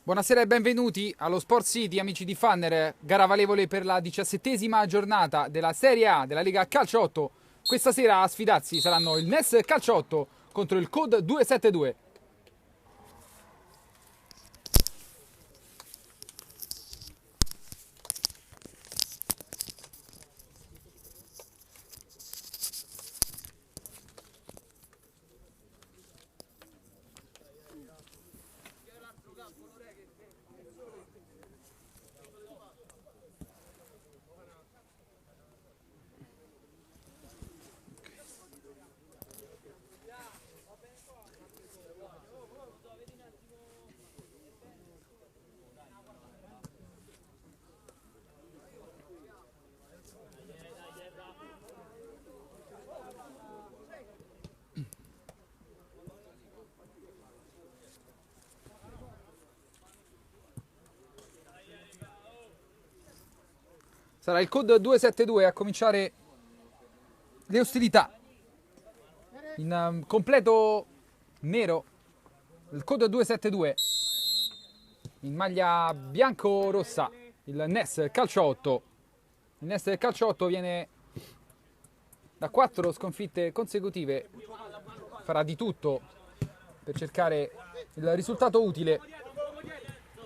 Buonasera e benvenuti allo Sport City, amici di Fanner, gara valevole per la 17ª giornata della Serie A della Lega Calcio 8. Questa sera a sfidarsi saranno il NES Calcio 8 contro il COD 272. Sarà il COD 272 a cominciare le ostilità. In completo nero il COD 272, in maglia bianco-rossa il NES Calcio 8. Il NES del Calcio 8 viene da 4 sconfitte consecutive, farà di tutto per cercare il risultato utile,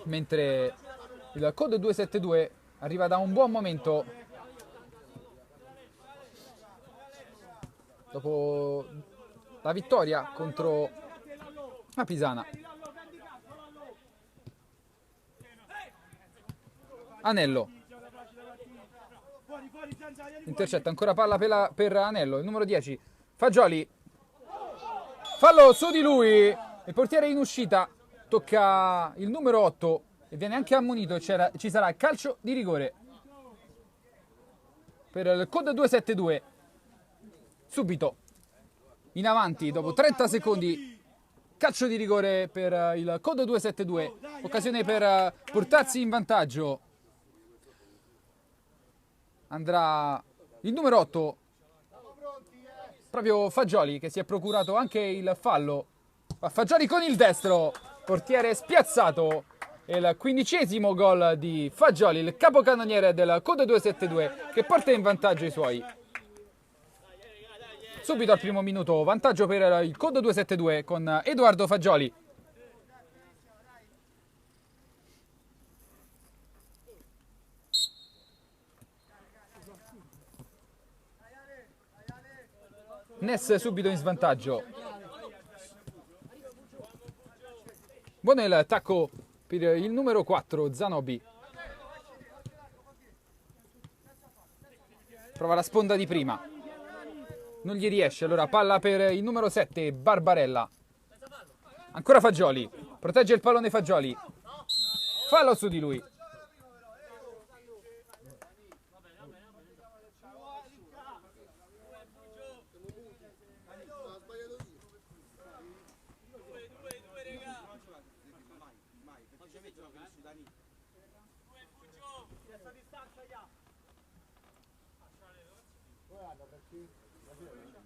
mentre il COD 272 arriva da un buon momento dopo la vittoria contro la Pisana. Anello intercetta, ancora palla per Anello, il numero 10 Fagioli, fallo su di lui, il portiere in uscita, tocca il numero 8 e viene anche ammonito. Ci sarà calcio di rigore per il COD 272. Subito in avanti dopo 30 secondi, calcio di rigore per il COD 272, occasione per portarsi in vantaggio. Andrà il numero 8, proprio Fagioli, che si è procurato anche il fallo. Fagioli con il destro, portiere spiazzato. Il 15° gol di Fagioli, il capocannoniere del COD 272, che porta in vantaggio i suoi. Subito al primo minuto, vantaggio per il COD 272 con Edoardo Fagioli. NES subito in svantaggio. Buono il tacco per il numero 4, Zanobi. Prova la sponda di prima, non gli riesce, allora palla per il numero 7, Barbarella. Ancora Fagioli, protegge il pallone Fagioli, fallo su di lui.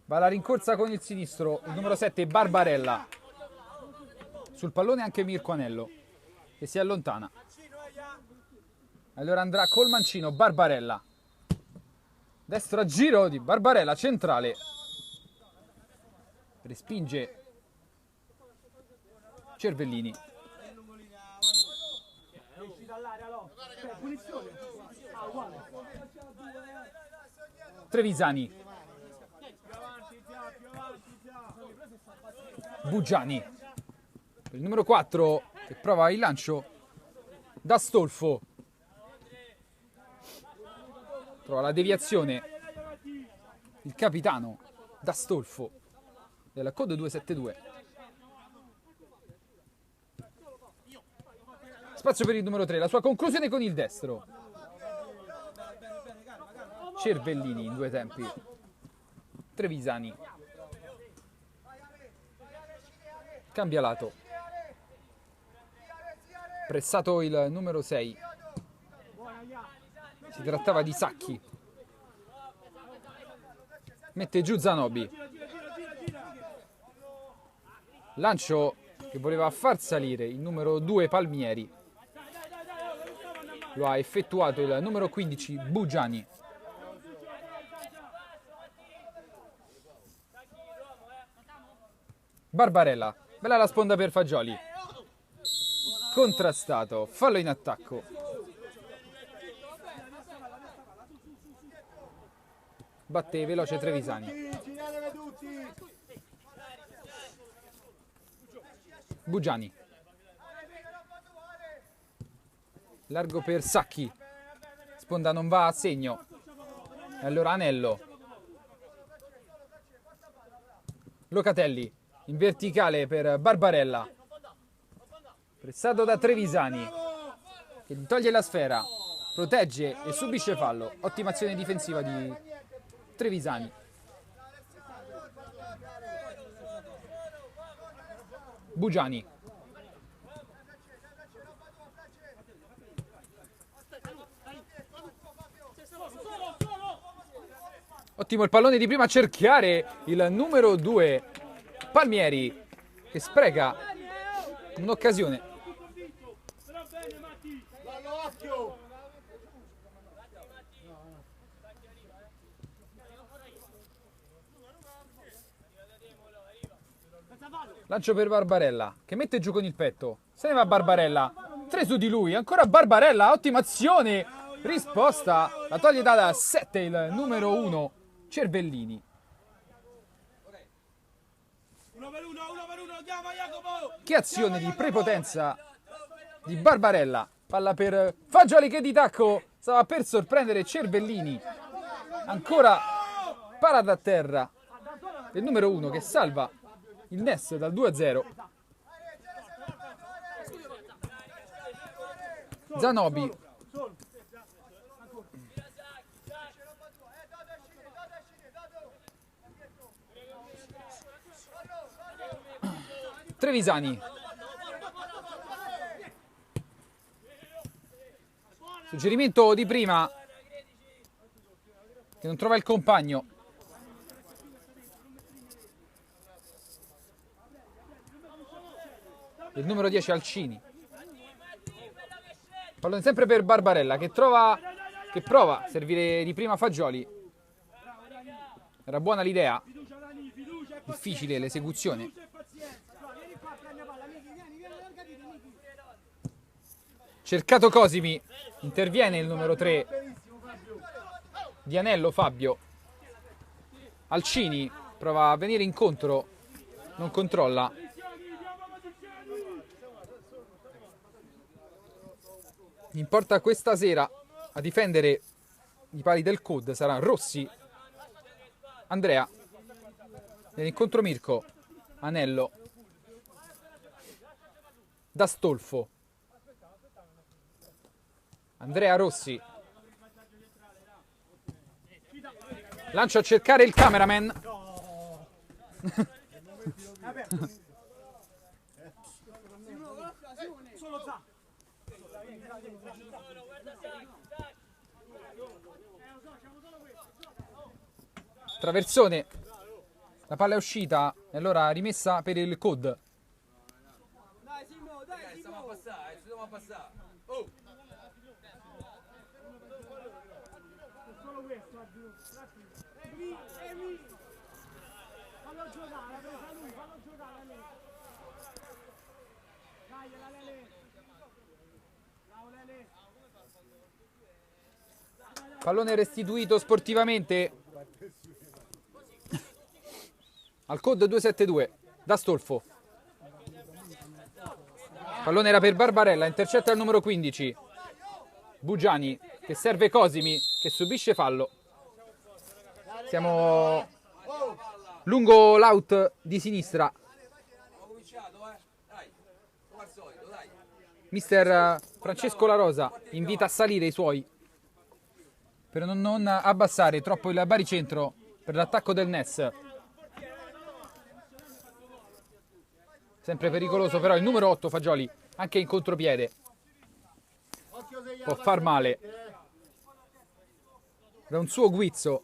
Va alla rincorsa con il sinistro, il numero 7 Barbarella. Sul pallone anche Mirko Anello, che si allontana. Allora andrà col mancino Barbarella. Destro a giro di Barbarella, centrale. Respinge Cervellini. Trevisani. Bugiani, il numero 4 che prova il lancio da Stolfo, trova la deviazione il capitano da Stolfo del COD 272. Spazio per il numero 3, la sua conclusione con il destro. Cervellini in due tempi. Trevisani. Cambia lato. Pressato il numero 6. Si trattava di Sacchi. Mette giù Zanobi. Lancio che voleva far salire il numero 2 Palmieri. lo ha effettuato il numero 15 Bugiani. Barbarella, bella la sponda per Fagioli. Contrastato, fallo in attacco. Batte veloce Trevisani. Bugiani. Largo per Sacchi. Sponda non va a segno. E allora Anello. Locatelli. In verticale per Barbarella. Pressato da Trevisani. Che gli toglie la sfera. Protegge e subisce fallo. Ottima azione difensiva di Trevisani. Bugiani. Ottimo il pallone di prima a cercare il numero 2 Palmieri, che spreca un'occasione. Lancio per Barbarella, che mette giù con il petto. Se ne va Barbarella. 3 su di lui, ancora Barbarella, ottima azione. Risposta, la toglie da 7 il numero 1 Cervellini. Che azione di prepotenza di Barbarella. Palla per Fagioli che di tacco stava per sorprendere Cervellini. Ancora parata a terra del numero 1 che salva il Ness dal 2-0. Zanobi. Trevisani. Suggerimento di prima che non trova il compagno. Il numero 10 Alcini. Pallone sempre per Barbarella che prova a servire di prima Fagioli. Era buona l'idea. Difficile l'esecuzione. Cercato Cosimi, interviene il numero 3 di Anello Fabio. Alcini prova a venire incontro, non controlla. Importa questa sera a difendere i pali del COD sarà Rossi. Andrea, nell'incontro Mirko, Anello, D'Astolfo. Andrea Rossi. Lancio a cercare il cameraman. Traversone. La palla è uscita e allora rimessa per il COD. Dai Simo, dai Simo. Stiamo a passare. Oh. Solo questo, fallo giocare, ha presa lui, fallo giocare a lei. Dai, la Lele. Bravo Lele. Pallone restituito sportivamente al COD 272. D'Astolfo. Pallone era per Barbarella, intercetta il numero 15. Bugiani che serve Cosimi che subisce fallo. Siamo lungo l'out di sinistra. Mister Francesco La Rosa invita a salire i suoi per non abbassare troppo il baricentro per l'attacco del Ness. Sempre pericoloso però il numero 8 Fagioli, anche in contropiede. Può far male. Da un suo guizzo.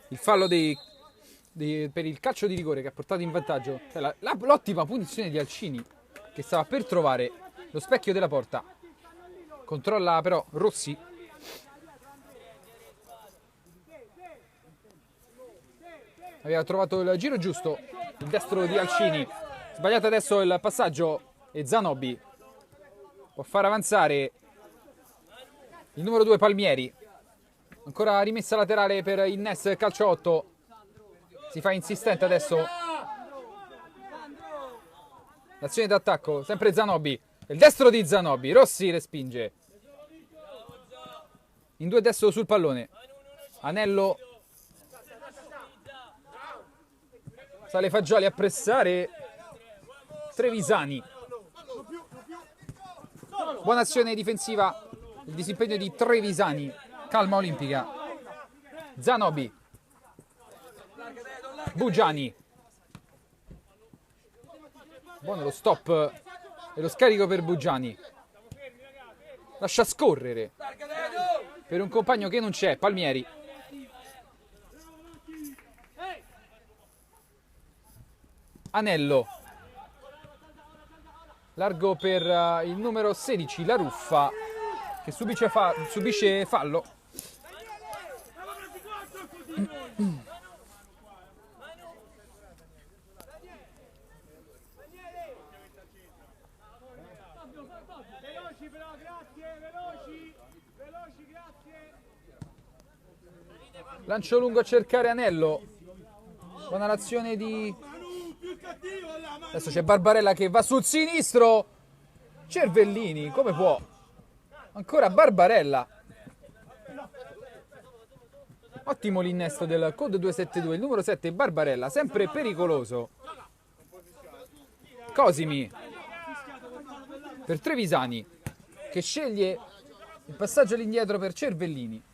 Il fallo per il calcio di rigore che ha portato in vantaggio. Cioè l'ottima punizione di Alcini che stava per trovare lo specchio della porta. Controlla però Rossi. Aveva trovato il giro giusto, il destro di Alcini. Sbagliato adesso il passaggio e Zanobi può far avanzare il numero 2 Palmieri. Ancora rimessa laterale per il Nes calcio 8. Si fa insistente adesso l'azione d'attacco, sempre Zanobi. Il destro di Zanobi, Rossi respinge. In 2 adesso sul pallone. Anello. Sale Fagioli a pressare Trevisani. Buona azione difensiva, il disimpegno di Trevisani. Calma olimpica. Zanobi. Bugiani. Buono lo stop e lo scarico per Bugiani. Lascia scorrere per un compagno che non c'è, Palmieri. Anello. Largo per il numero 16, La Ruffa, che subisce fallo. Veloci però, grazie, veloci, grazie. Lancio lungo a cercare Anello. Buona l'azione di... Adesso c'è Barbarella che va sul sinistro. Cervellini, come può? Ancora Barbarella. Ottimo l'innesto del Code 272, il numero 7 Barbarella, sempre pericoloso. Cosimi per Trevisani, che sceglie il passaggio all'indietro per Cervellini.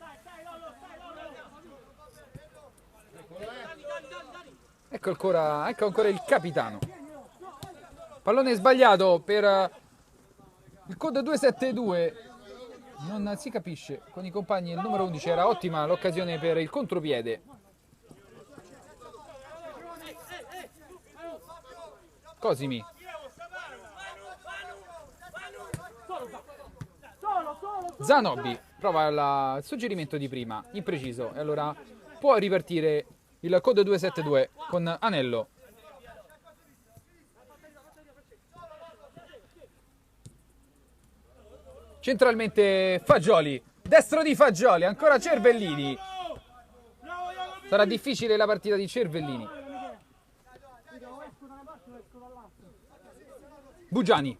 Ecco ancora il capitano. Pallone sbagliato per il Code 272. Non si capisce con i compagni. Il numero 11 era ottima l'occasione per il contropiede. Cosimi. Zanobi prova il suggerimento di prima, impreciso, e allora può ripartire il Code 272 con Anello. Centralmente Fagioli, destro di Fagioli, ancora Cervellini. Sarà difficile la partita di Cervellini. Bugiani.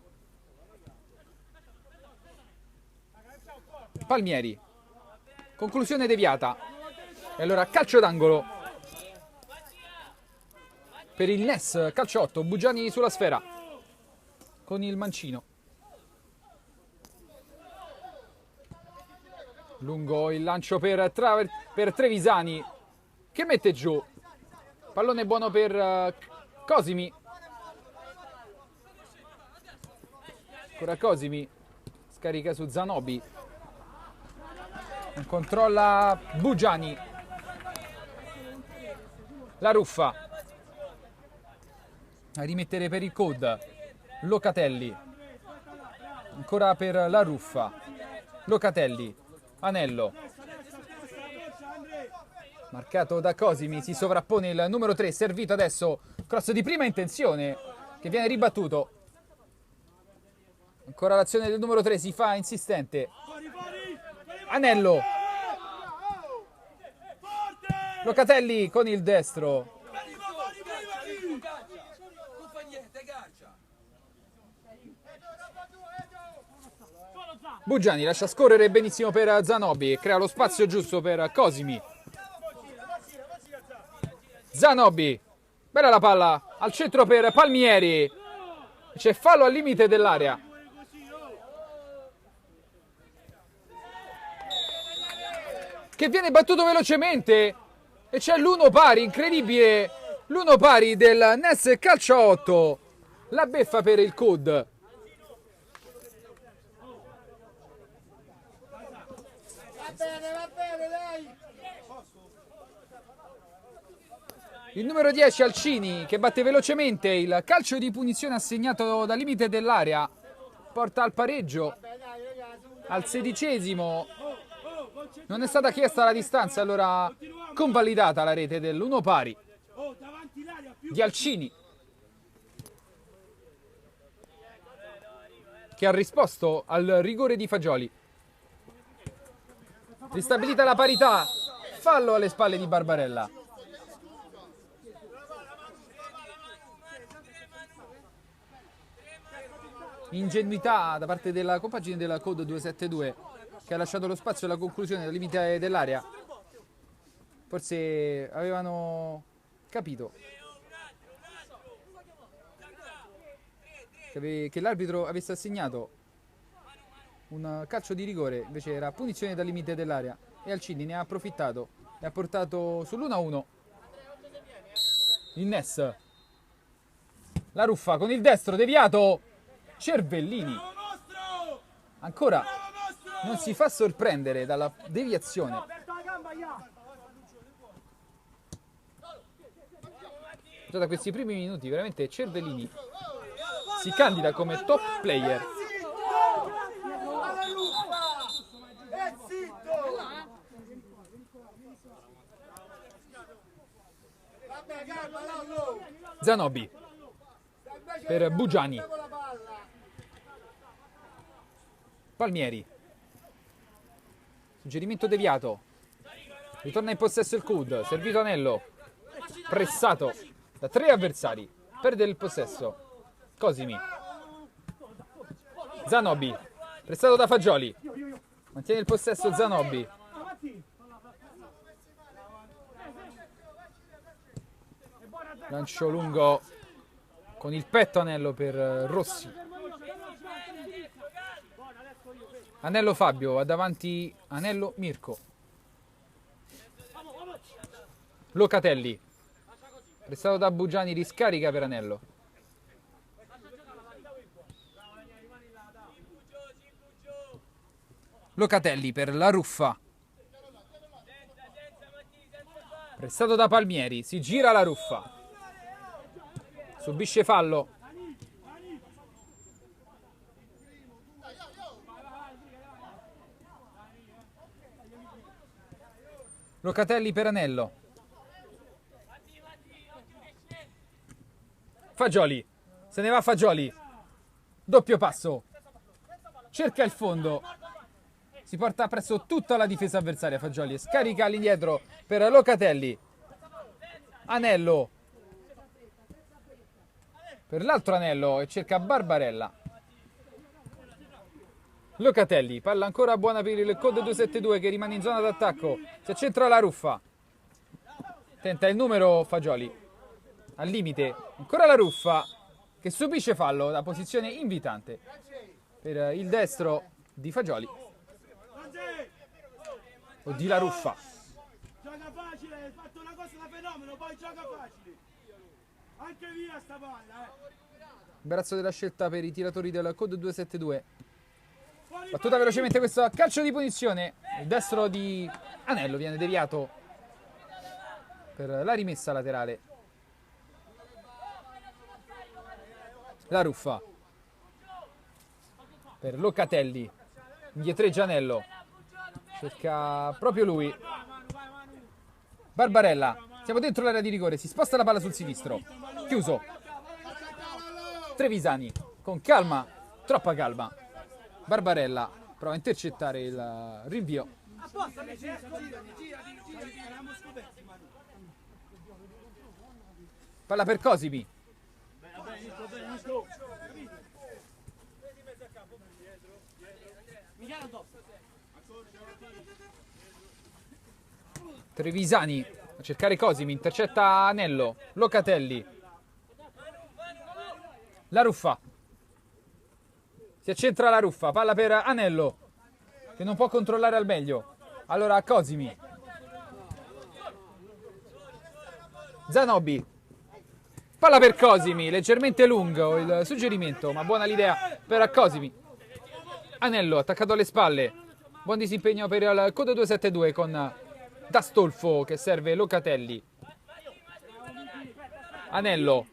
Palmieri. Conclusione deviata. E allora calcio d'angolo per il Nes, calcio 8, Bugiani sulla sfera con il mancino. Lungo il lancio per Trevisani, che mette giù. Pallone buono per Cosimi. Ancora Cosimi. Scarica su Zanobi. Non controlla Bugiani. La Ruffa. A rimettere per il Code. Locatelli. Ancora per La Ruffa. Locatelli. Anello. Marcato da Cosimi, si sovrappone il numero 3, servito adesso. Cross di prima intenzione che viene ribattuto. Ancora l'azione del numero 3, si fa insistente. Anello. Locatelli con il destro. Bugiani lascia scorrere benissimo per Zanobi, crea lo spazio giusto per Cosimi. Zanobi, bella la palla, al centro per Palmieri. C'è fallo al limite dell'area. Che viene battuto velocemente e c'è l'1 pari, incredibile. L'1 pari del Nes calcio 8. La beffa per il Code. Va bene, dai! Il numero 10 Alcini che batte velocemente il calcio di punizione assegnato dal limite dell'area. Porta al pareggio. Al 16esimo non è stata chiesta la distanza, allora convalidata la rete dell'1 pari di Alcini, che ha risposto al rigore di Fagioli. Ristabilita la parità, fallo alle spalle di Barbarella. Ingenuità da parte della compagine della Code 272, che ha lasciato lo spazio alla conclusione del limite dell'area. Forse avevano capito che l'arbitro avesse assegnato un calcio di rigore, invece era punizione dal limite dell'area, e Alcini ne ha approfittato e ha portato sull'1-1 il Ness. La Ruffa con il destro deviato, Cervellini ancora non si fa sorprendere dalla deviazione. Già da questi primi minuti veramente Cervellini si candida come top player. Zanobi per Bugiani. Palmieri. Suggerimento deviato. Ritorna in possesso il Cud. Servito Anello. Pressato da 3 avversari. Perde il possesso. Cosimi. Zanobi. Pressato da Fagioli. Mantiene il possesso Zanobi. Lancio lungo con il petto Anello per Rossi. Anello Fabio, va davanti Anello Mirko. Locatelli. Prestato da Bugiani, riscarica per Anello. Locatelli per la Ruffa. Prestato da Palmieri, si gira la Ruffa. Subisce fallo. Locatelli per Anello. Fagioli. Se ne va Fagioli. Doppio passo. Cerca il fondo. Si porta presso tutta la difesa avversaria Fagioli e scarica all'indietro per Locatelli. Anello. Per l'altro Anello e cerca Barbarella. Locatelli, palla ancora buona per il Code 272 che rimane in zona d'attacco. Si accentra la Ruffa. Tenta il numero Fagioli. Al limite, ancora la Ruffa che subisce fallo da posizione invitante per il destro di Fagioli. O di la Ruffa. Gioca facile, hai fatto una cosa da fenomeno, poi gioca facile. Anche via sta palla, Imbarazzo della scelta per i tiratori del Code 272. Battuta velocemente questo calcio di punizione. Il destro di Anello viene deviato per la rimessa laterale. La Ruffa per Locatelli. Indietreggia Anello. Cerca proprio lui. Barbarella. Siamo dentro l'area di rigore. Si sposta la palla sul sinistro. Chiuso. Trevisani. Con calma. Troppa calma. Barbarella prova a intercettare il rinvio. Palla per Cosimi. Trevisani a cercare Cosimi, intercetta Anello. Locatelli. La Ruffa. Si accentra la Ruffa, palla per Anello che non può controllare al meglio. Allora Cosimi. Zanobi. Palla per Cosimi, leggermente lungo il suggerimento, ma buona l'idea per Cosimi. Anello attaccato alle spalle. Buon disimpegno per il Code 272 con D'Astolfo che serve Locatelli. Anello.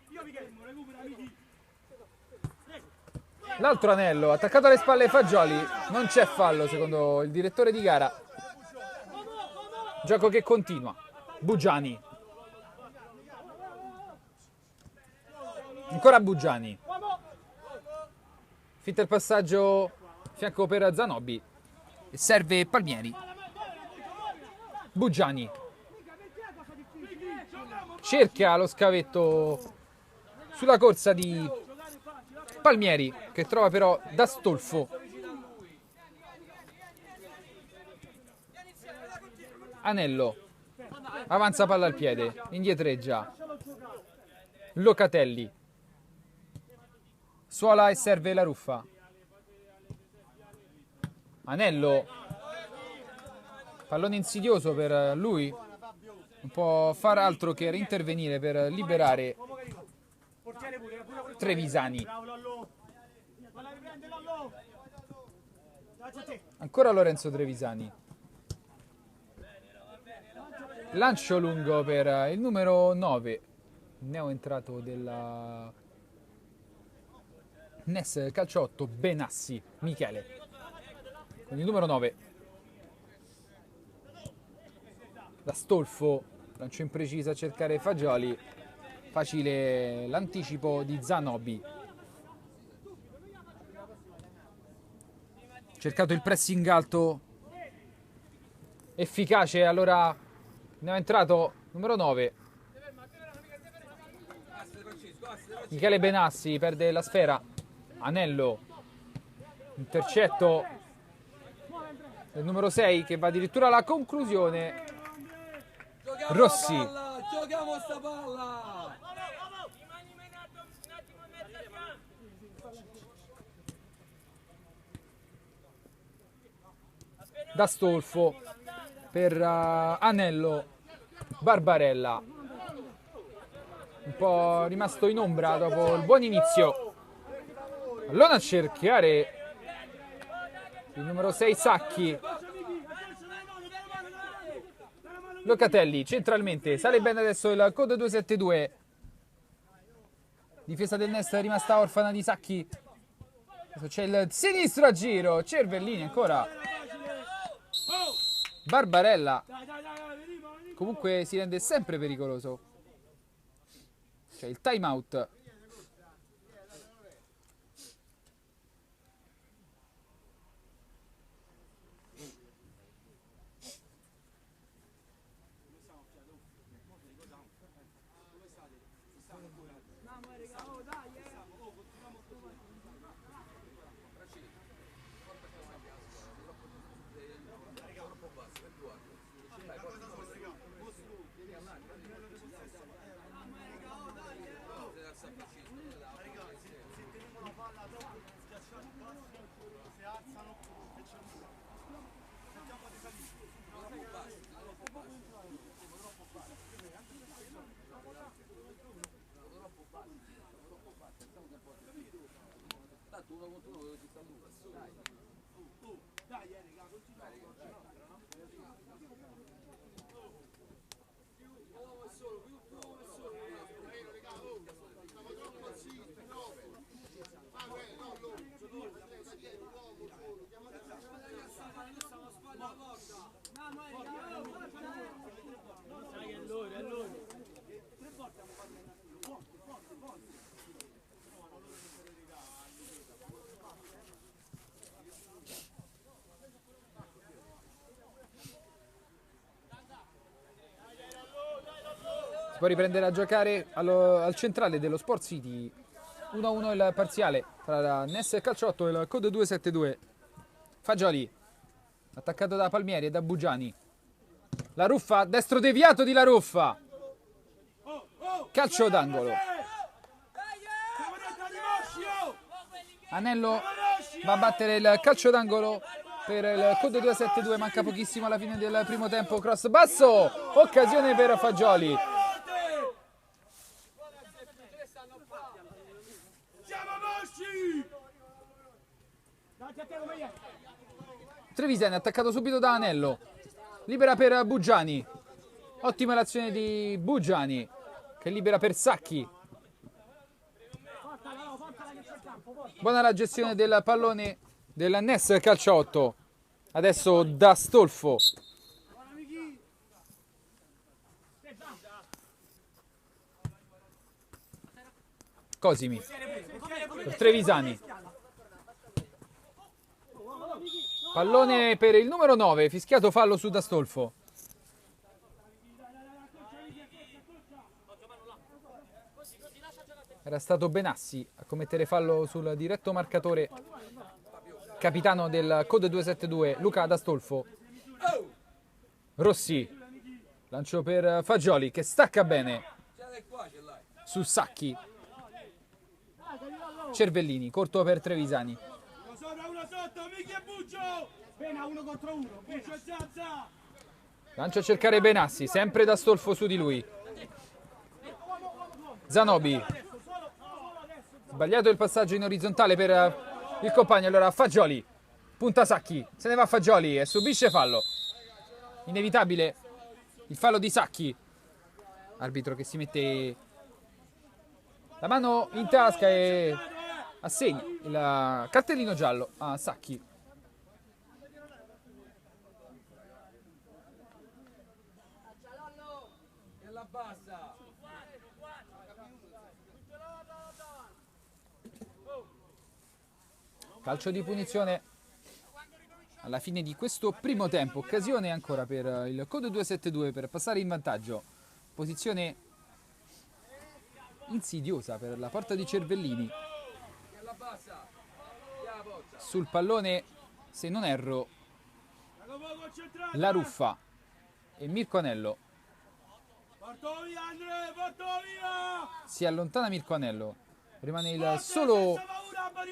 L'altro anello, attaccato alle spalle ai Fagioli. Non c'è fallo secondo il direttore di gara. Gioco che continua. Bugiani. Ancora Bugiani. Finta il passaggio fianco per Zanobi. E serve Palmieri. Bugiani. Cerca lo scavetto sulla corsa di Palmieri, che trova però D'Astolfo. Anello. Avanza palla al piede. Indietreggia. Locatelli. Suola e serve la Ruffa. Anello. Pallone insidioso per lui. Non può far altro che intervenire per liberare Trevisani. Ancora Lorenzo Trevisani. Lancio lungo per il numero 9. Neoentrato della Nes Calciotto, Benassi, Michele. Con il numero 9. D'Astolfo, lancio impreciso a cercare Fagioli. Facile l'anticipo di Zanobi. Cercato il pressing alto. Efficace, allora ne è entrato numero 9. Michele Benassi perde la sfera. Anello. Intercetto del numero 6 che va addirittura alla conclusione. Rossi. Giochiamo sta palla! D'Astolfo per Anello. Barbarella. Un po' rimasto in ombra dopo il buon inizio. Allora a cercare il numero 6 Sacchi. Locatelli centralmente, sale bene adesso il code 272. Difesa del Nest è rimasta orfana di Sacchi. Adesso c'è il sinistro a giro. Cervellini ancora. Barbarella. Comunque si rende sempre pericoloso. C'è il time out. Si può riprendere a giocare al centrale dello Sport City. 1-1 il parziale tra Ness e Calciotto e il code 272. Fagioli attaccato da Palmieri e da Bugiani. La Ruffa, destro deviato di La Ruffa. Calcio d'angolo. Anello va a battere il calcio d'angolo per il code 272. Manca pochissimo alla fine del primo tempo. Cross basso, occasione per Fagioli. Trevisani attaccato subito da Anello. Libera per Bugiani. Ottima l'azione di Bugiani che libera per Sacchi. Buona la gestione del pallone del Nes calcio 8. Adesso da Stolfo. Cosimi per Trevisani. Pallone per il numero 9, fischiato fallo su D'Astolfo. Era stato Benassi a commettere fallo sul diretto marcatore, capitano del Code 272, Luca D'Astolfo. Rossi, lancio per Fagioli che stacca bene su Sacchi. Cervellini, corto per Trevisani. Uno sopra, uno sotto, Michi e Buccio! Bene, 1 contro 1, Buccio e Zazza! Lancio a cercare Benassi, sempre D'Astolfo su di lui. Zanobi. Sbagliato il passaggio in orizzontale per il compagno, allora Fagioli. Punta Sacchi, se ne va Fagioli e subisce fallo. Inevitabile il fallo di Sacchi. Arbitro che si mette la mano in tasca e assegna il cartellino giallo a Sacchi. E la bassa. Calcio di punizione alla fine di questo primo tempo. Occasione ancora per il Code 272 per passare in vantaggio. Posizione insidiosa per la porta di Cervellini. Sul pallone, se non erro, La Ruffa e Mirko Anello. Porto via, Andrea, porto via! Si allontana Mirko Anello. Rimane il solo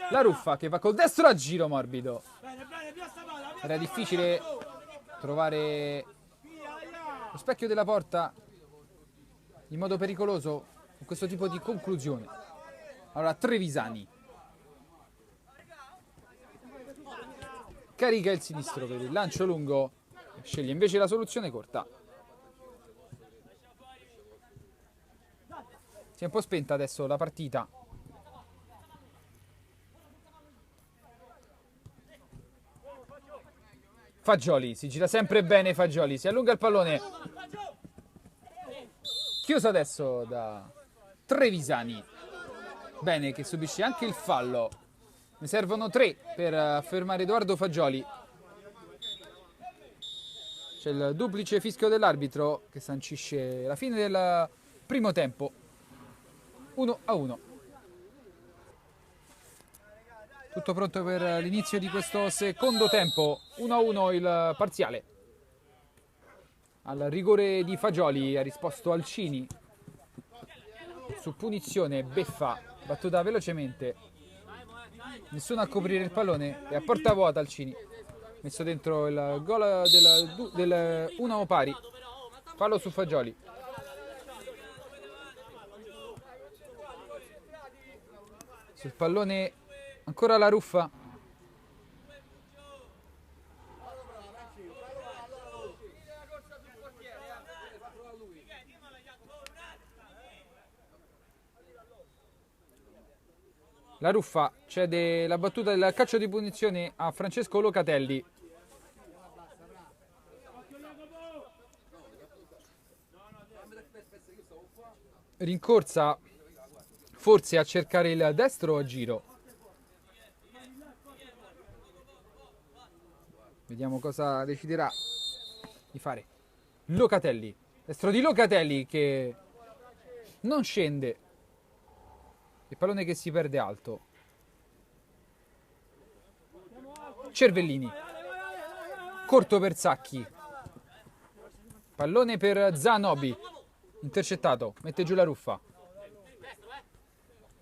La Ruffa che va col destro a giro morbido. Bene, bene, via sta palla, via Era sta difficile palla, trovare via, via! lo specchio della porta in modo pericoloso con questo tipo di conclusione. Allora Trevisani carica il sinistro per il lancio lungo, sceglie invece la soluzione corta. Si è un po' spenta adesso la partita. Fagioli, si gira sempre bene Fagioli, si allunga il pallone. Chiuso adesso da Trevisani. Bene, che subisce anche il fallo. Ne servono 3 per fermare Edoardo Fagioli. C'è il duplice fischio dell'arbitro che sancisce la fine del primo tempo. 1-1. Tutto pronto per l'inizio di questo secondo tempo. 1-1 il parziale. Al rigore di Fagioli ha risposto Alcini. Su punizione Beffa, battuta velocemente. Nessuno a coprire il pallone e a porta vuota Alcini. Messo dentro il gol del 1 pari. Fallo su Fagioli. Sul pallone ancora La Ruffa. La Ruffa cede la battuta del calcio di punizione a Francesco Locatelli. Rincorsa forse a cercare il destro a giro. Vediamo cosa deciderà di fare Locatelli. Destro di Locatelli che non scende. Il pallone che si perde alto. Cervellini. Corto per Sacchi. Pallone per Zanobi. Intercettato. Mette giù La Ruffa.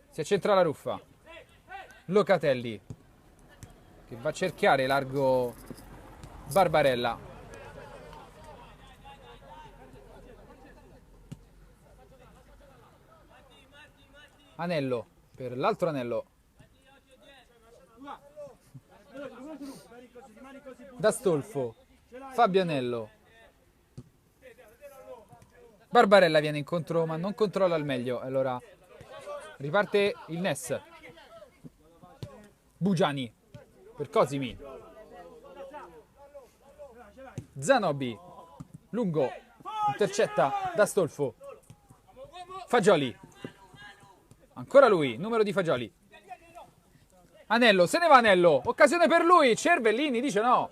Si accentra La Ruffa. Locatelli. Che va a cercare largo Barbarella. Anello per l'altro Anello. D'Astolfo. Fabio Anello. Barbarella viene incontro ma non controlla al meglio. Allora riparte il Nes. Bugiani per Cosimi. Zanobi, lungo, intercetta da Stolfo. Fagioli, ancora lui, numero di Fagioli. Anello, se ne va Anello, occasione per lui, Cervellini dice no.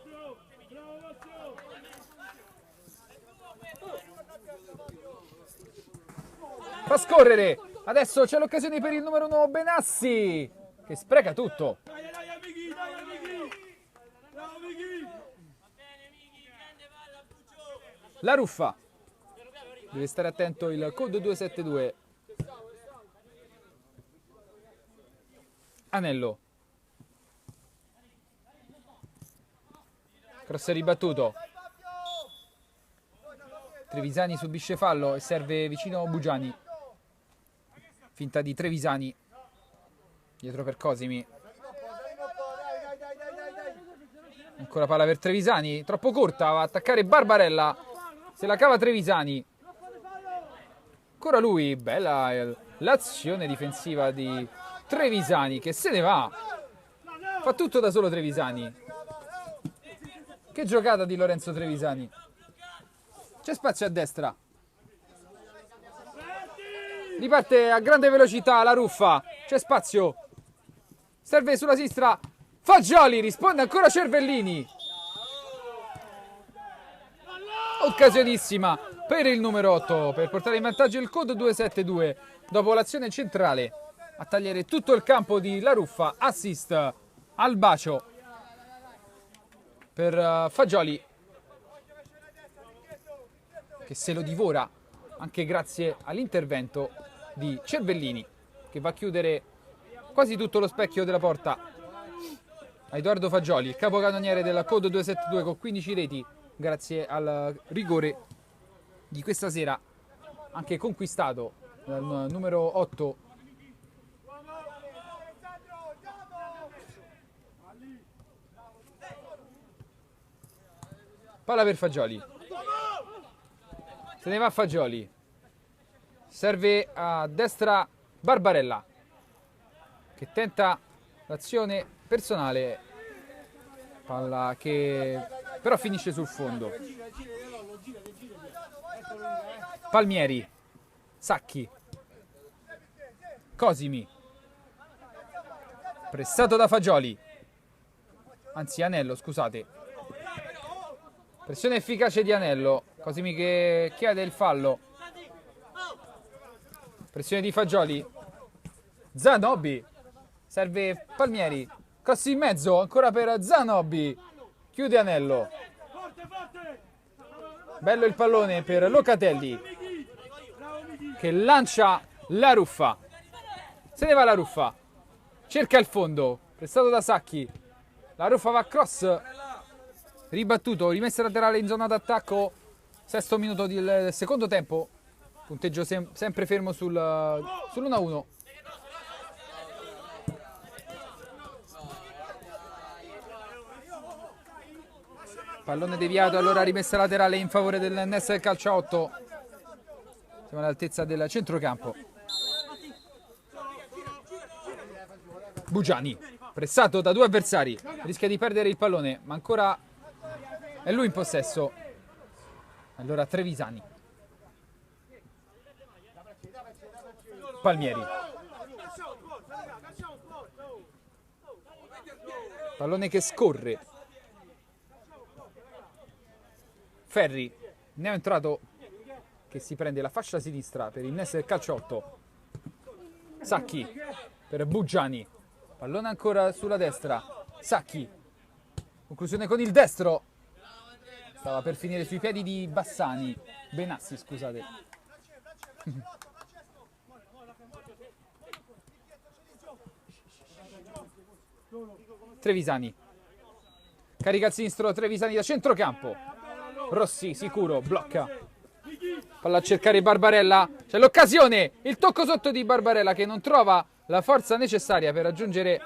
Fa scorrere, adesso c'è l'occasione per il numero 1 Benassi, che spreca tutto. Dai, Michi, dai, Michi. Bravo, Michi. La Ruffa, deve stare attento il code 272. Anello, cross ribattuto. Trevisani subisce fallo e serve vicino Bugiani. Finta di Trevisani. Dietro per Cosimi. Ancora palla per Trevisani. Troppo corta. Va a attaccare Barbarella. Se la cava Trevisani. Ancora lui. Bella l'azione difensiva di Trevisani che se ne va. Fa tutto da solo Trevisani. Che giocata di Lorenzo Trevisani. C'è spazio a destra. Riparte a grande velocità la Ruffa. C'è spazio. Serve sulla sinistra. Fagioli. Risponde ancora Cervellini. Occasionissima per il numero 8 per portare in vantaggio il code 272 dopo l'azione centrale a tagliare tutto il campo di La Ruffa. Assist al bacio per Fagioli che se lo divora anche grazie all'intervento di Cervellini che va a chiudere quasi tutto lo specchio della porta a Edoardo Fagioli, il capocannoniere del code 272 con 15 reti grazie al rigore di questa sera anche conquistato dal numero 8 palla per Fagioli, se ne va Fagioli, serve a destra Barbarella che tenta l'azione personale, palla che però finisce sul fondo. Palmieri, Sacchi, Cosimi, pressato da Fagioli, anzi Anello, scusate, pressione efficace di Anello. Cosimi che chiede il fallo, pressione di Fagioli, Zanobi, serve Palmieri, cross in mezzo ancora per Zanobi, chiude Anello, bello il pallone per Locatelli che lancia La Ruffa, se ne va La Ruffa, cerca il fondo, pressato da Sacchi, La Ruffa va a cross, ribattuto, rimessa laterale in zona d'attacco, sesto minuto del secondo tempo, punteggio sempre fermo sull'1-1. Pallone deviato, allora rimessa laterale in favore del Ness del calcio a 8. Siamo all'altezza del centrocampo. Bugiani, pressato da due avversari, rischia di perdere il pallone, ma ancora è lui in possesso. Allora Trevisani. Palmieri. Pallone che scorre. Ferri, neoentrato che si prende la fascia sinistra per il Ness del calcio 8. Sacchi per Bugiani, pallone ancora sulla destra, Sacchi, conclusione con il destro, stava per finire sui piedi di Benassi, scusate. Trevisani, carica al sinistro, Trevisani da centrocampo. Rossi sicuro, blocca, palla a cercare Barbarella, c'è l'occasione, il tocco sotto di Barbarella che non trova la forza necessaria per raggiungere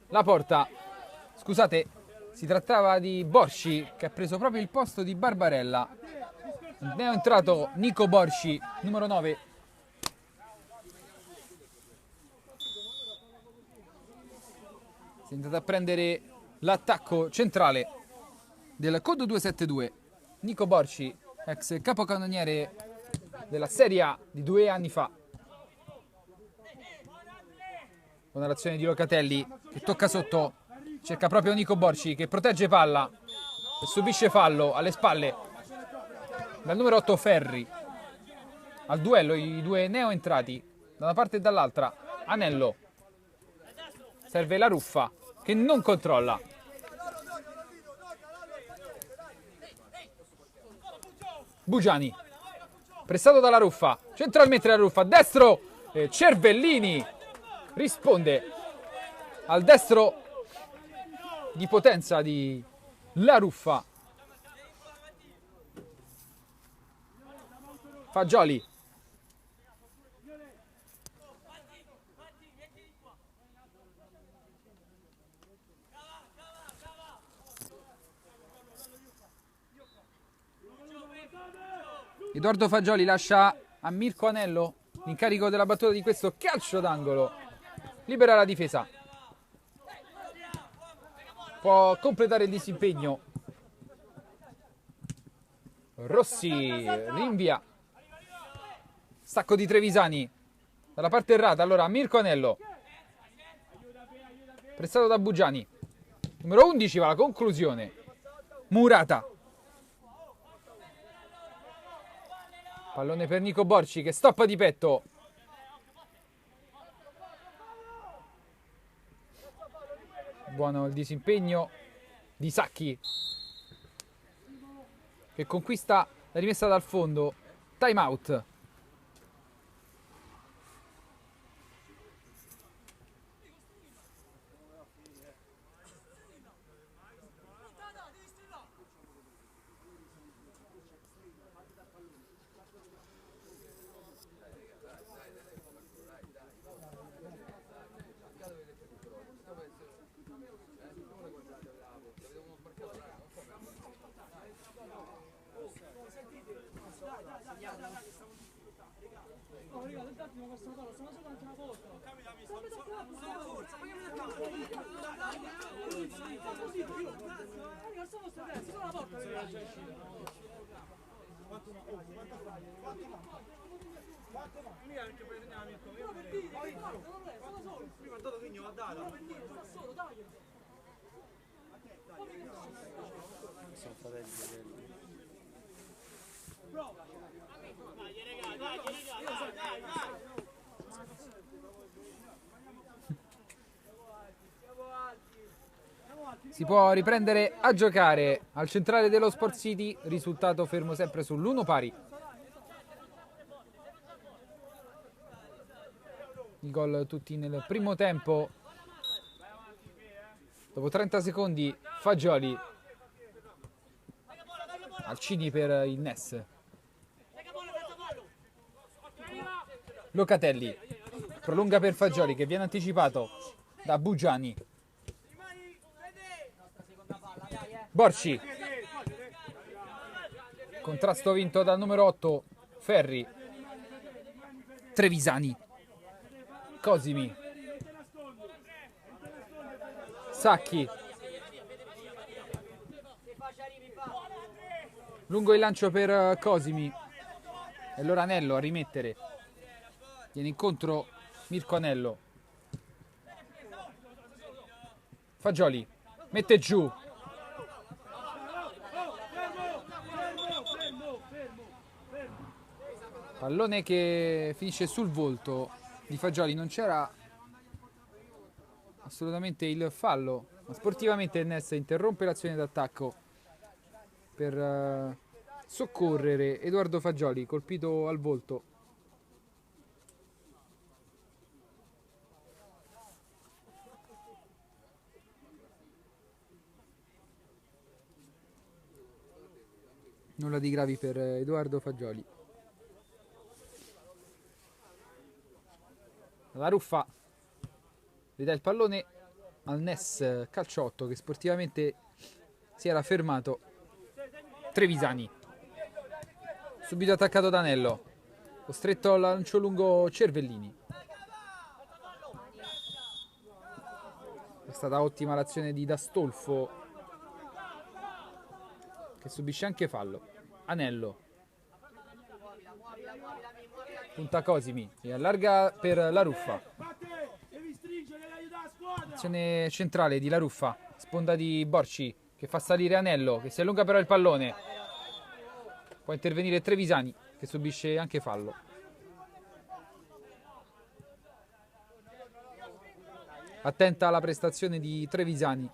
la porta. Scusate, si trattava di Borsci che ha preso proprio il posto di Barbarella. Ne è entrato Nico Borsci, numero 9. Si è andato a prendere l'attacco centrale del Code 272. Nico Borci, ex capocannoniere della Serie A di 2 anni fa. Con l'azione di Locatelli che tocca sotto, cerca proprio Nico Borci che protegge palla e subisce fallo alle spalle dal numero 8 Ferri. Al duello i due neo entrati da una parte e dall'altra. Anello, serve la Ruffa che non controlla. Bugiani, pressato dalla Ruffa, centralmente la Ruffa, destro, Cervellini risponde al destro di potenza di la Ruffa. Fagioli, Edoardo Fagioli lascia a Mirko Anello l'incarico della battuta di questo calcio d'angolo. Libera la difesa. Può completare il disimpegno. Rossi rinvia. Stacco di Trevisani dalla parte errata. Allora Mirko Anello, pressato da Bugiani. Numero 11 va alla conclusione. Murata. Pallone per Nico Borci che stoppa di petto. Buono il disimpegno di Sacchi che conquista la rimessa dal fondo. Time out. Si può riprendere a giocare al centrale dello Sport City, risultato fermo sempre sull'1 pari. Il gol tutti nel primo tempo. Dopo 30 secondi Fagioli. Alcini per il Ness. Locatelli prolunga per Fagioli che viene anticipato da Bugiani. Borci, contrasto vinto dal numero 8 Ferri. Trevisani, Cosimi, Sacchi, lungo il lancio per Cosimi e allora Anello a rimettere. Viene incontro Mirko Anello. Fagioli mette giù. Pallone che finisce sul volto di Fagioli. Non c'era assolutamente il fallo, ma sportivamente il Ness interrompe l'azione d'attacco per soccorrere Edoardo Fagioli, colpito al volto. Nulla di gravi per Edoardo Fagioli. La Ruffa ridà il pallone al Ness Calciotto che sportivamente si era fermato. Trevisani subito attaccato da Anello, costretto al lancio lungo Cervellini. È stata ottima l'azione di D'Astolfo, che subisce anche fallo. Anello. Punta Cosimi e allarga per La Ruffa. Devi stringere e aiutare la squadra. Azione centrale di La Ruffa. Sponda di Borci che fa salire Anello, che si allunga però il pallone. Può intervenire Trevisani, che subisce anche fallo. Attenta alla prestazione di Trevisani.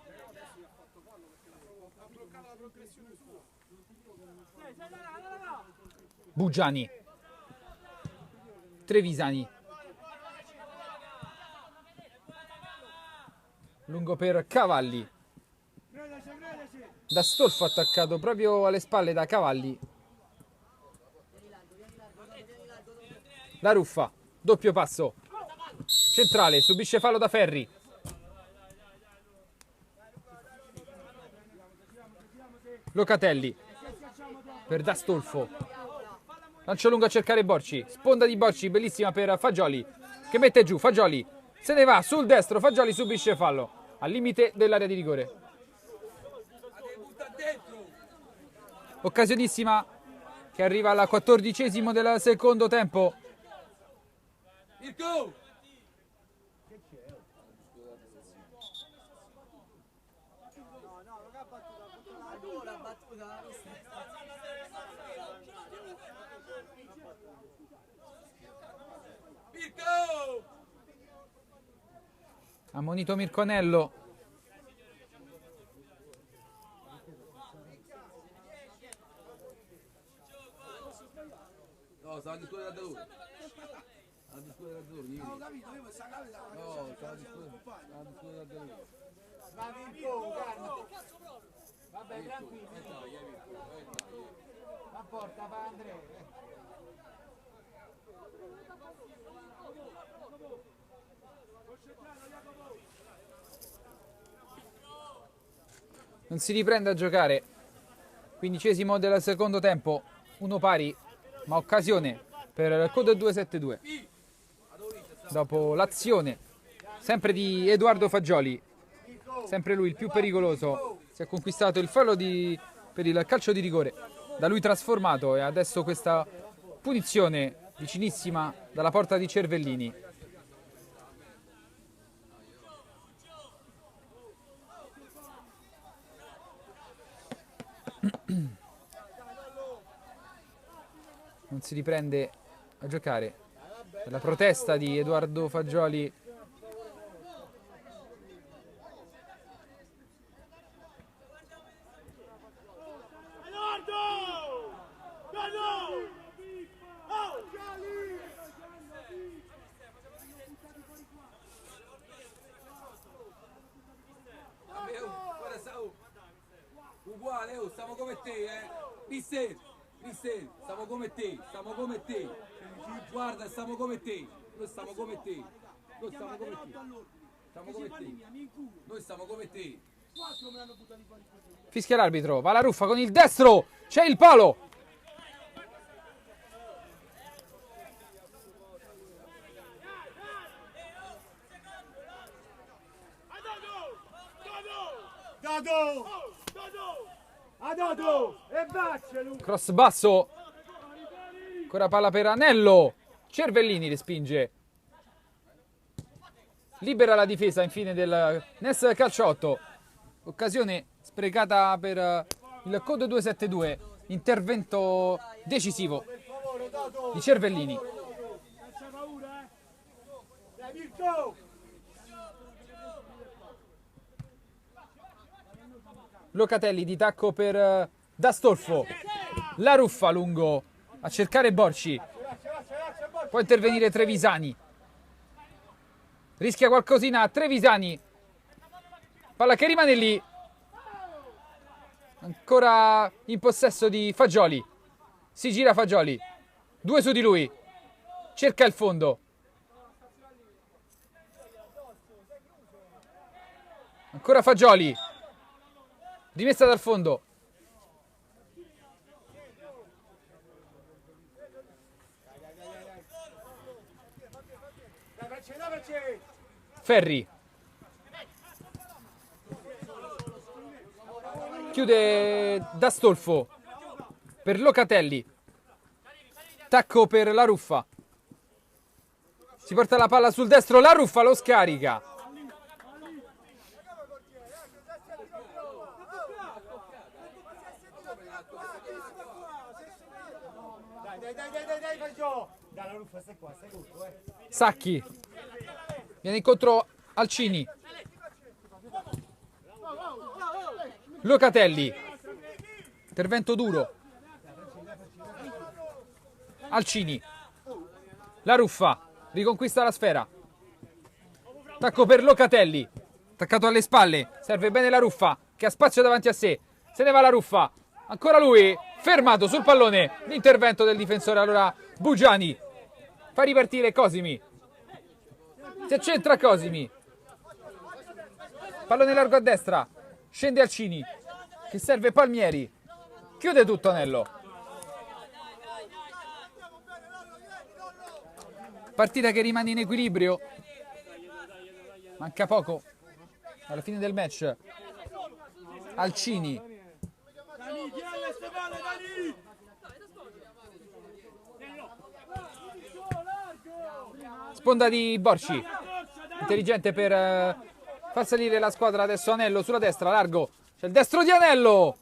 Buggiani. Trevisani. Lungo per Cavalli. D'Astolfo attaccato proprio alle spalle da Cavalli. La Ruffa. Doppio passo. Centrale. Subisce fallo da Ferri. Locatelli. Per D'Astolfo. Lancio lungo a cercare Borci. Sponda di Borci, bellissima per Fagioli, che mette giù. Fagioli se ne va sul destro. Fagioli subisce fallo al limite dell'area di rigore. Occasionissima che arriva al 14° del secondo tempo. Ammonito Mirconello. No, stava a discutere da dove? A discutere da dove? No, ho capito, io questa capita. No, stava a discutere da dove? Vabbè, tranquillo. La porta va Andrea. Non si riprende a giocare. 15° del secondo tempo. Uno pari, ma occasione per il Code 272. Dopo l'azione sempre di Edoardo Fagioli, sempre lui il più pericoloso, si è conquistato il fallo per il calcio di rigore, da lui trasformato, e adesso questa punizione vicinissima dalla porta di Cervellini. Non si riprende a giocare. La protesta di Edoardo Fagioli. Uguale, oh, stiamo come te, Mister, stiamo come te, Guarda, stiamo come te. Noi stiamo come te. Noi stiamo come te. Stiamo come te. Noi stiamo come te. Fischia l'arbitro, va la Ruffa con il destro, c'è il palo. Cross basso. Ancora palla per Anello. Cervellini respinge. Libera la difesa infine del NES Calciotto. Occasione sprecata per il Code 272. Intervento decisivo di Cervellini. Locatelli di tacco per D'Astolfo. La Ruffa lungo a cercare Borci. Può intervenire Trevisani. Rischia qualcosina Trevisani. Palla che rimane lì. Ancora in possesso di Fagioli. Si gira Fagioli. 2 su di lui. Cerca il fondo. Ancora Fagioli. Rimessa dal fondo. Ferri. Chiude D'Astolfo per Locatelli. Tacco per La Ruffa. Si porta la palla sul destro, La Ruffa lo scarica. Dai, fai giù! Dai, la Ruffa, stai qua, stai tutto, Sacchi. Viene incontro Alcini. Locatelli. Intervento duro. Alcini. La Ruffa. Riconquista la sfera. Tacco per Locatelli. Attaccato alle spalle. Serve bene La Ruffa, che ha spazio davanti a sé. Se ne va La Ruffa. Ancora lui. Fermato sul pallone. L'intervento del difensore. Allora Bugiani. Fa ripartire Cosimi. Si accentra Cosimi. Pallone largo a destra. Scende Alcini. Che serve Palmieri. Chiude tutto Anello. Partita che rimane in equilibrio. Manca poco alla fine del match. Alcini. Dani, tira alle spalle, Dani! Sponda di Borci. Intelligente per far salire la squadra. Adesso Anello sulla destra, largo. C'è il destro di Anello.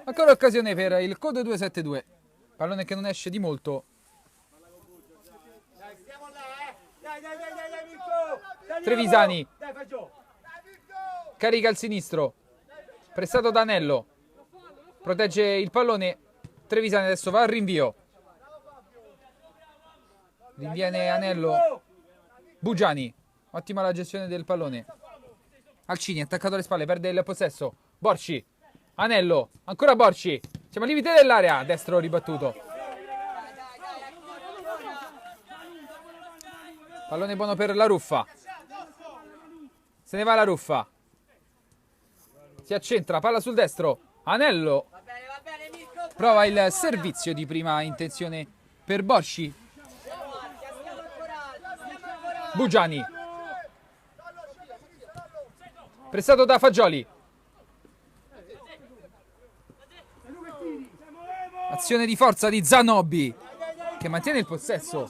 Ancora occasione per il Code 272. Pallone che non esce di molto. Dai, stiamo là, Dai, Mirko! Trevisani. Dai, fai giù! Carica il sinistro. Pressato da Anello. Protegge il pallone. Trevisani adesso va al rinvio. Rinviene Anello. Bugiani. Ottima la gestione del pallone. Alcini attaccato alle spalle. Perde il possesso. Borci. Anello. Ancora Borci. Siamo al limite dell'area. Destro ribattuto. Pallone buono per La Ruffa. Se ne va La Ruffa. Si accentra. Palla sul destro. Anello. Prova il servizio di prima intenzione per Borci. Bugiani. Pressato da Fagioli. Azione di forza di Zanobi, che mantiene il possesso.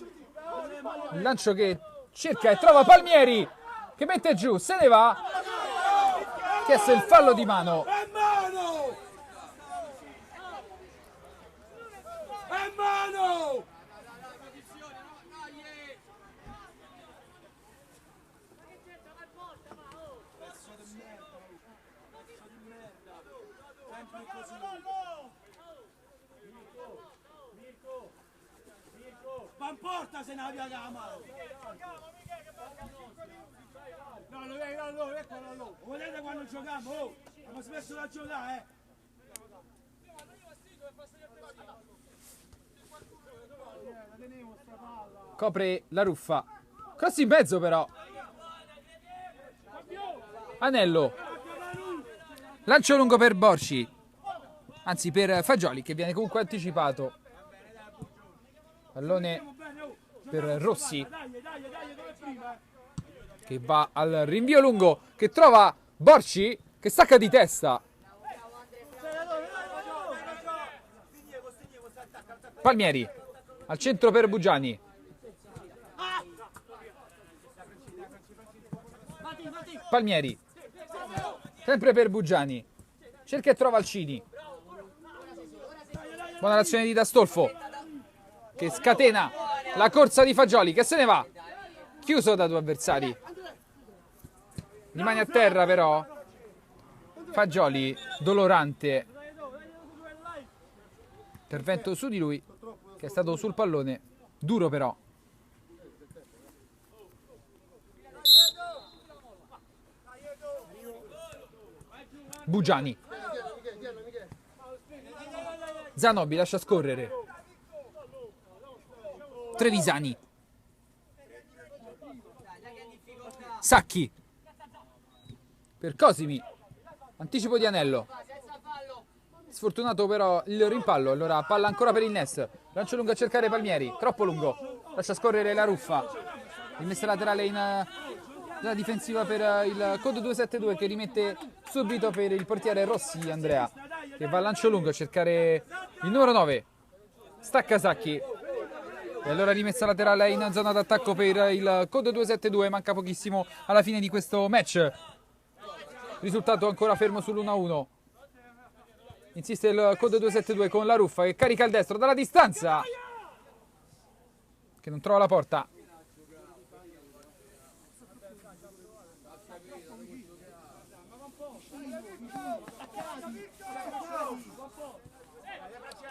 Il lancio che cerca e trova Palmieri, che mette giù, se ne va. Chiesto il fallo di mano. È mano! È mano! Ma in porta se ne avvia la mano! No, eccolo, no. Vedete quando giochiamo? Oh, abbiamo smesso da giocare, Copre La Ruffa. Cross in mezzo però. Anello. Lancio lungo per Borci. Anzi per Fagioli, che viene comunque anticipato. Pallone per Rossi, che va al rinvio lungo, che trova Borci, che stacca di testa. Palmieri al centro per Bugiani. Palmieri sempre per Bugiani. Cerca e trova Alcini. Buona l'azione di D'Astolfo, che scatena la corsa di Fagioli, che se ne va. Chiuso da due avversari. Rimane a terra però Fagioli, dolorante. Intervento su di lui, che è stato sul pallone. Duro però. Bugiani. Zanobi lascia scorrere. Trevisani. Sacchi. Per Cosimi. Anticipo di Anello. Sfortunato però il rimpallo. Allora palla ancora per il Nes. Lancio lungo a cercare Palmieri. Troppo lungo. Lascia scorrere La Ruffa. Rimessa laterale in della difensiva per il Code 272 che rimette subito per il portiere Rossi Andrea, che va a lancio lungo a cercare il numero 9, stacca Sacchi. E allora rimessa laterale in zona d'attacco per il Code 272, manca pochissimo alla fine di questo match. Risultato ancora fermo sull'1-1. Insiste il Code 272 con la Ruffa che carica il destro dalla distanza, che non trova la porta.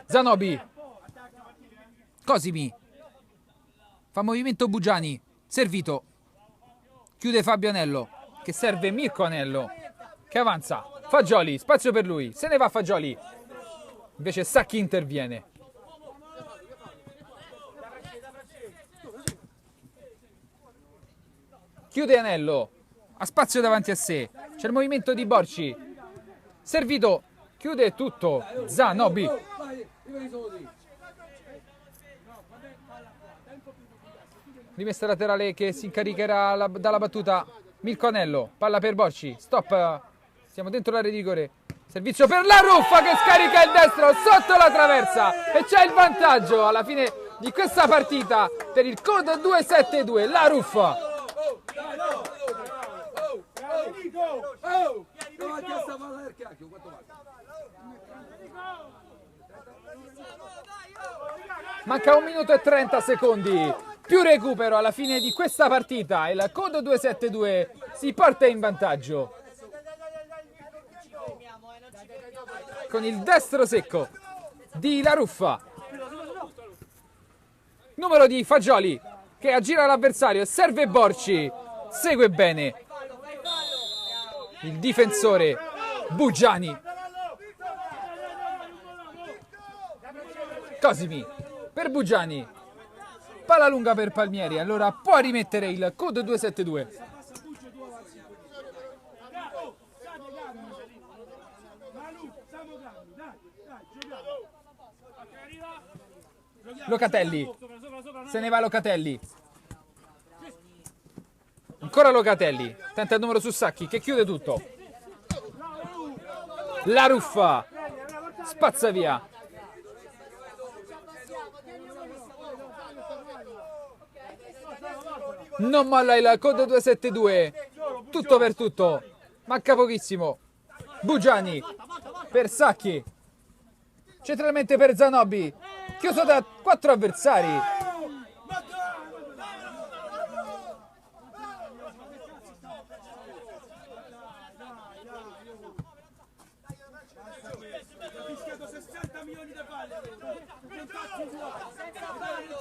Zanobi, Cosimi, fa movimento Bugiani, servito, chiude Fabio Anello, che serve Mirko Anello, che avanza, Fagioli, spazio per lui, se ne va Fagioli, invece Sacchi interviene. Chiude Anello, ha spazio davanti a sé, c'è il movimento di Borci, servito, chiude tutto, Zanobi. Rimessa laterale che si incaricherà dalla battuta Mirko Anello, palla per Borci, stop, siamo dentro l'area di rigore, servizio per la Ruffa che scarica il destro sotto la traversa e c'è il vantaggio alla fine di questa partita per il Code 272, la Ruffa. Manca 1 minuto e 30 secondi, più recupero alla fine di questa partita e il Code 272 si porta in vantaggio con il destro secco di La Ruffa, numero di Fagioli che aggira l'avversario e serve Borci, segue bene il difensore Bugiani. Cosimi per Bugiani, palla lunga per Palmieri, allora può rimettere il Code 272. Locatelli, se ne va Locatelli, ancora Locatelli, tenta il numero su Sacchi che chiude tutto, La Ruffa spazza via, non molla il Code 272, tutto per tutto, manca pochissimo, Bugiani per Sacchi, centralmente per Zanobi, chiuso da 4 avversari.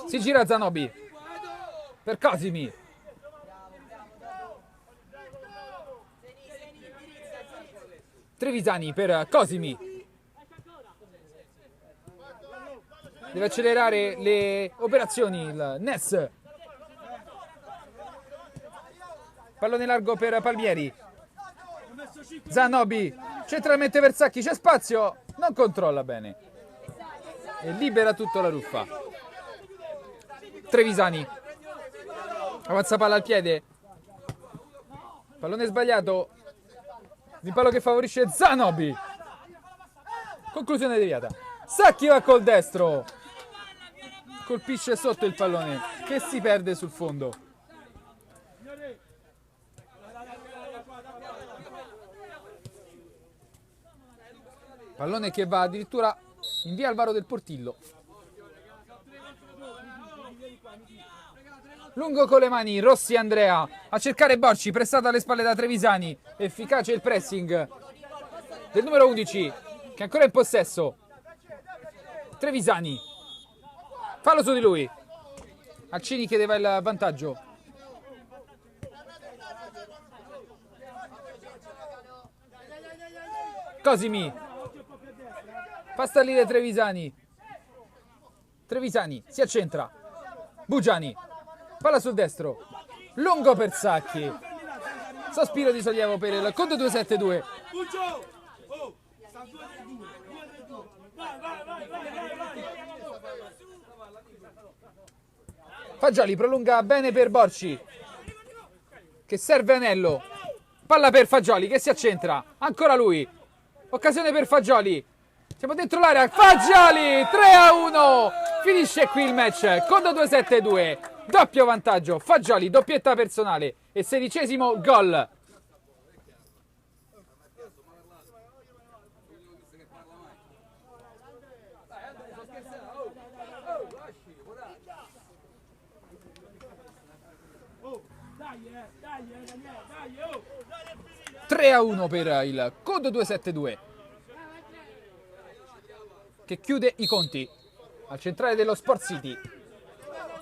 Si gira Zanobi per Cosimi, Trevisani per Cosimi, deve accelerare le operazioni il Ness, pallone largo per Palmieri, Zanobi centralmente per Sacchi, c'è spazio, non controlla bene e libera tutto La Ruffa. Trevisani avanza palla al piede, pallone sbagliato, rimpallo che favorisce Zanobi, conclusione deviata, Sacchi va col destro, colpisce sotto il pallone che si perde sul fondo. Pallone che va addirittura in via Alvaro del Portillo. Lungo con le mani, Rossi Andrea a cercare Borci, pressato alle spalle da Trevisani. Efficace il pressing del numero 11 che è ancora in possesso. Trevisani, fallo su di lui. Alcini chiedeva il vantaggio. Cosimi fa stallire Trevisani. Trevisani si accentra. Bugiani, palla sul destro, lungo per Sacchi. Sospiro di sollievo per il Code 272. Fagioli prolunga bene per Borci, che serve Anello. Palla per Fagioli che si accentra. Ancora lui. Occasione per Fagioli. Siamo dentro l'area. Fagioli 3-1. Finisce qui il match con 2-7-2. Doppio vantaggio. Fagioli, doppietta personale. E 16° gol. Dai, oh! 3-1 per il Code 272 che chiude i conti al centrale dello Sport City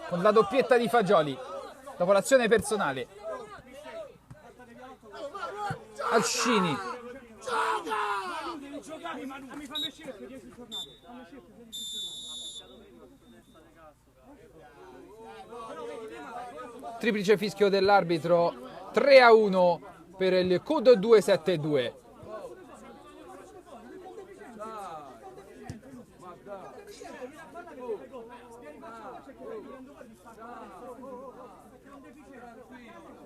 con la doppietta di Fagioli dopo l'azione personale. Alcini Devi giocare, Manu! Mi fammi uscire per 10 giornate. Fammi uscire per 10 giornate. triplice fischio dell'arbitro. 3-1 per il Code 272.